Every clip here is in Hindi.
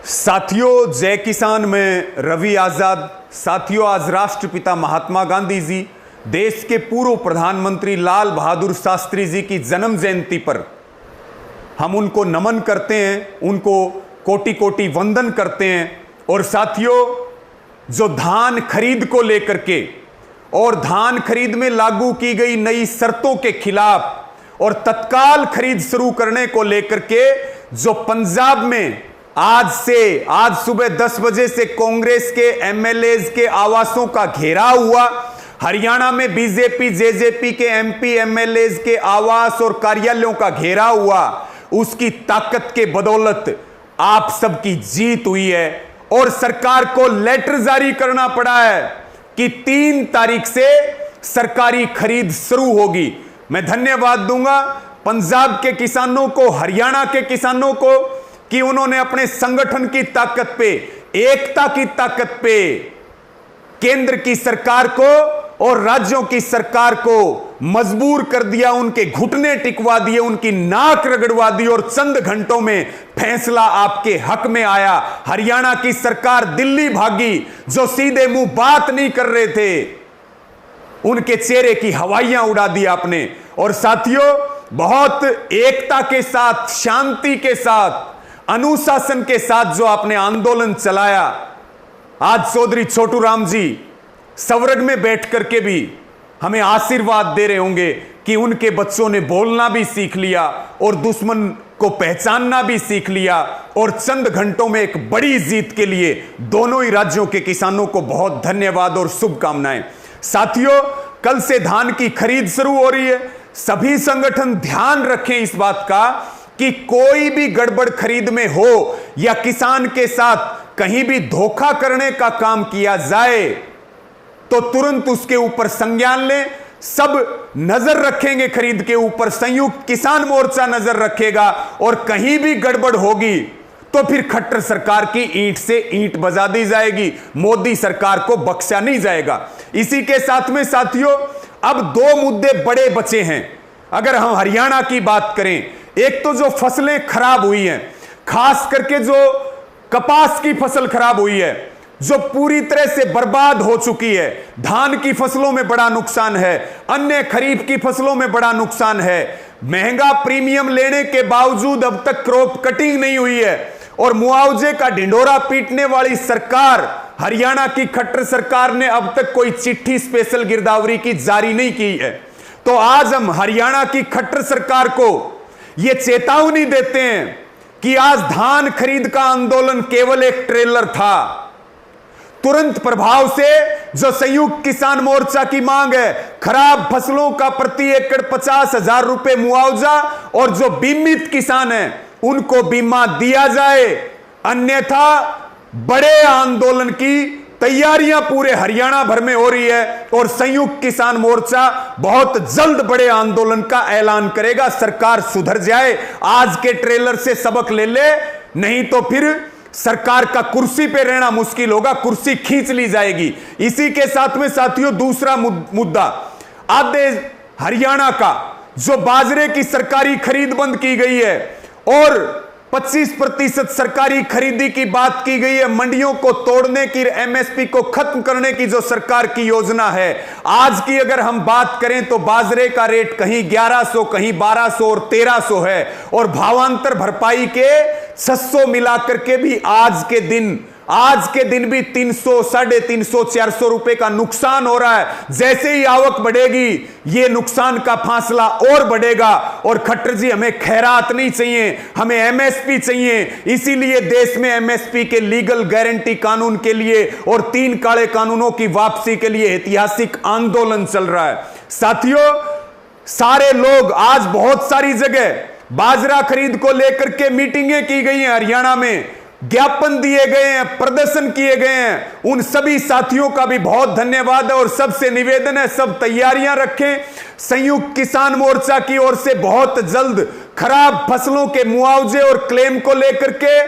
साथियों, जय किसान में रवि आजाद। साथियों, आज राष्ट्रपिता महात्मा गांधी जी, देश के पूर्व प्रधानमंत्री लाल बहादुर शास्त्री जी की जन्म जयंती पर हम उनको नमन करते हैं, उनको कोटि कोटि वंदन करते हैं। और साथियों, जो धान खरीद को लेकर के और धान खरीद में लागू की गई नई शर्तों के खिलाफ और तत्काल खरीद शुरू करने को लेकर के जो पंजाब में आज सुबह 10 बजे से कांग्रेस के एमएलएज के आवासों का घेराव हुआ, हरियाणा में बीजेपी जेजेपी के एमपी एमएलएज के आवास और कार्यालयों का घेराव हुआ, उसकी ताकत के बदौलत आप सबकी जीत हुई है और सरकार को लेटर जारी करना पड़ा है कि 3 तारीख से सरकारी खरीद शुरू होगी। मैं धन्यवाद दूंगा पंजाब के किसानों को, हरियाणा के किसानों को कि उन्होंने अपने संगठन की ताकत पे, एकता की ताकत पे केंद्र की सरकार को और राज्यों की सरकार को मजबूर कर दिया, उनके घुटने टिकवा दिए, उनकी नाक रगड़वा दी और चंद घंटों में फैसला आपके हक में आया। हरियाणा की सरकार दिल्ली भागी, जो सीधे मुंह बात नहीं कर रहे थे, उनके चेहरे की हवाइयां उड़ा दी आपने। और साथियों, बहुत एकता के साथ, शांति के साथ, अनुशासन के साथ जो आपने आंदोलन चलाया, आज चौधरी छोटू राम जी स्वर्ग में बैठ करके भी हमें आशीर्वाद दे रहे होंगे कि उनके बच्चों ने बोलना भी सीख लिया और दुश्मन को पहचानना भी सीख लिया और चंद घंटों में एक बड़ी जीत के लिए दोनों ही राज्यों के किसानों को बहुत धन्यवाद और शुभकामनाएं। साथियों, कल से धान की खरीद शुरू हो रही है। सभी संगठन ध्यान रखें इस बात का कि कोई भी गड़बड़ खरीद में हो या किसान के साथ कहीं भी धोखा करने का काम किया जाए तो तुरंत उसके ऊपर संज्ञान लें। सब नजर रखेंगे खरीद के ऊपर, संयुक्त किसान मोर्चा नजर रखेगा और कहीं भी गड़बड़ होगी तो फिर खट्टर सरकार की ईंट से ईंट बजा दी जाएगी, मोदी सरकार को बख्शा नहीं जाएगा। इसी के साथ में साथियों, अब 2 मुद्दे बड़े बचे हैं। अगर हम हरियाणा की बात करें, एक तो जो फसलें खराब हुई हैं, खास करके जो कपास की फसल खराब हुई है, जो पूरी तरह से बर्बाद हो चुकी है। धान की फसलों में बड़ा नुकसान है, अन्य खरीफ की फसलों में बड़ा नुकसान है। महंगा प्रीमियम लेने के बावजूद अब तक क्रॉप कटिंग नहीं हुई है और मुआवजे का ढिंढोरा पीटने वाली सरकार, हरियाणा की खट्टर सरकार ने अब तक कोई चिट्ठी स्पेशल गिरदावरी की जारी नहीं की है। तो आज हम हरियाणा की खट्टर सरकार को यह चेतावनी देते हैं कि आज धान खरीद का आंदोलन केवल एक ट्रेलर था। तुरंत प्रभाव से जो संयुक्त किसान मोर्चा की मांग है, खराब फसलों का प्रति एकड़ 50,000 रुपए मुआवजा और जो बीमित किसान हैं उनको बीमा दिया जाए, अन्यथा बड़े आंदोलन की तैयारियां पूरे हरियाणा भर में हो रही है और संयुक्त किसान मोर्चा बहुत जल्द बड़े आंदोलन का ऐलान करेगा। सरकार सुधर जाए, आज के ट्रेलर से सबक ले ले, नहीं तो फिर सरकार का कुर्सी पे रहना मुश्किल होगा, कुर्सी खींच ली जाएगी। इसी के साथ में साथियों, दूसरा मुद्दा, आधे हरियाणा का जो बाजरे की सरकारी खरीद बंद की गई है और 25% सरकारी खरीदी की बात की गई है, मंडियों को तोड़ने की, एमएसपी को खत्म करने की जो सरकार की योजना है। आज की अगर हम बात करें तो बाजरे का रेट कहीं 1100, कहीं 1200 और 1300 है और भावांतर भरपाई के 600 मिलाकर के भी आज के दिन भी 300, 350, 400 रुपए का नुकसान हो रहा है। जैसे ही आवक बढ़ेगी ये नुकसान का फासला और बढ़ेगा। और खट्टर जी, हमें खैरात नहीं चाहिए, हमें एमएसपी चाहिए। इसीलिए देश में एमएसपी के लीगल गारंटी कानून के लिए और 3 काले कानूनों की वापसी के लिए ऐतिहासिक आंदोलन चल रहा है। साथियों, सारे लोग आज बहुत सारी जगह बाजरा खरीद को लेकर के मीटिंगें की गई हैं, हरियाणा में ज्ञापन दिए गए हैं, प्रदर्शन किए गए हैं। उन सभी साथियों का भी बहुत धन्यवाद है और सबसे निवेदन है, सब तैयारियां रखें। संयुक्त किसान मोर्चा की ओर से बहुत जल्द खराब फसलों के मुआवजे और क्लेम को लेकर के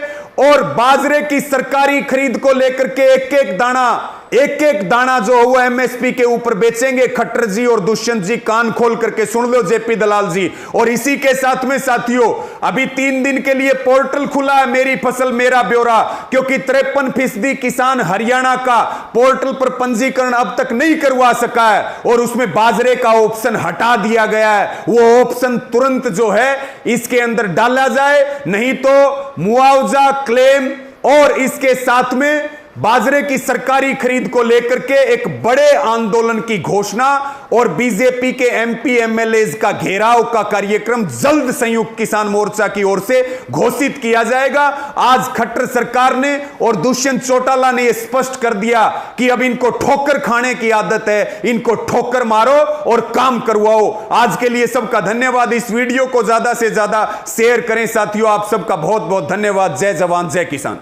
और बाजरे की सरकारी खरीद को लेकर के एक एक दाना एक एक दाना जो है वो एमएसपी के ऊपर बेचेंगे। खट्टर जी और दुष्यंत जी कान खोल करके सुन लो, जेपी दलाल जी। और इसी के साथ में साथियों, अभी 3 दिन के लिए पोर्टल खुला है मेरी फसल मेरा ब्यौरा, क्योंकि 53% किसान हरियाणा का पोर्टल पर पंजीकरण अब तक नहीं करवा सका है और उसमें बाजरे का ऑप्शन हटा दिया गया है। वो ऑप्शन तुरंत जो है इसके अंदर डाला जाए, नहीं तो मुआवजा क्लेम और इसके साथ में बाजरे की सरकारी खरीद को लेकर के एक बड़े आंदोलन की घोषणा और बीजेपी के एमपी एमएलए का घेराव का कार्यक्रम जल्द संयुक्त किसान मोर्चा की ओर से घोषित किया जाएगा। आज खट्टर सरकार ने और दुष्यंत चौटाला ने यह स्पष्ट कर दिया कि अब इनको ठोकर खाने की आदत है, इनको ठोकर मारो और काम करवाओ। आज के लिए सबका धन्यवाद। इस वीडियो को ज्यादा से ज्यादा शेयर करें साथियों। आप सबका बहुत बहुत धन्यवाद। जय जवान जय किसान।